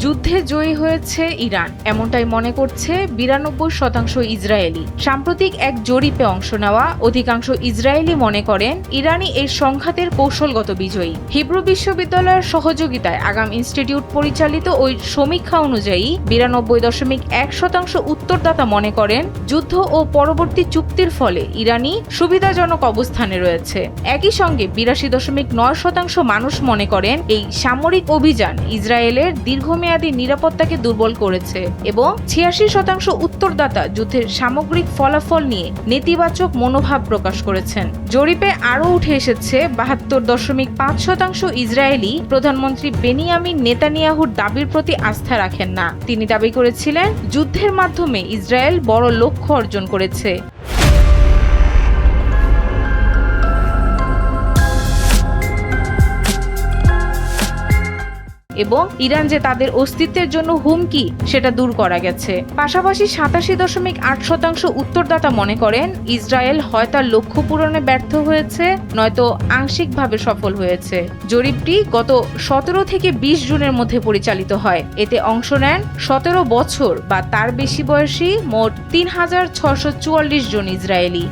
যুদ্ধে জয়ী হয়েছে ইরান, এমনটাই মনে করছে 92% ইসরায়েলি। সাম্প্রতিক এক জরিপে অংশ নেওয়া অধিকাংশ ইসরায়েলি মনে করেন ইরানই এই সংঘাতের কৌশলগত বিজয়ী। হিব্রু বিশ্ববিদ্যালয়ের সহযোগিতায় আগাম ইনস্টিটিউট পরিচালিত ওই সমীক্ষা অনুযায়ী 92.1% উত্তরদাতা মনে করেন যুদ্ধ ও পরবর্তী চুক্তির ফলে ইরানই সুবিধাজনক অবস্থানে রয়েছে। একই সঙ্গে 82.9% মানুষ মনে করেন এই সামরিক অভিযান ইসরায়েলের দীর্ঘমেয়াদী নিরাপত্তাকে দুর্বল করেছে এবং 86% উত্তরদাতা যুদ্ধের সামগ্রিক ফলাফল নিয়ে নেতিবাচক মনোভাব প্রকাশ করেছেন। জরিপে আরও উঠে এসেছে 72.5% ইসরায়েলি প্রধানমন্ত্রী বেনিয়ামিন নেতানিয়াহুর দাবির প্রতি আস্থা রাখেন না। তিনি দাবি করেছিলেন যুদ্ধের মাধ্যমে ইসরায়েল বড় লক্ষ্য অর্জন করেছে। এবং ইরান যে তাদের অস্তিত্বের জন্য হুমকি সেটা দূর করা গেছে। পাশাপাশি 87.8% উত্তরদাতা মনে করেন ইসরায়েল হয় তার লক্ষ্য পূরণে ব্যর্থ হয়েছে নয়তো আংশিকভাবে সফল হয়েছে। জরিপটি গত 17 থেকে 20 জুনের মধ্যে পরিচালিত হয়। এতে অংশ নেন 17 বছর বা তার বেশি বয়সী মোট 3644 জন ইসরায়েলি।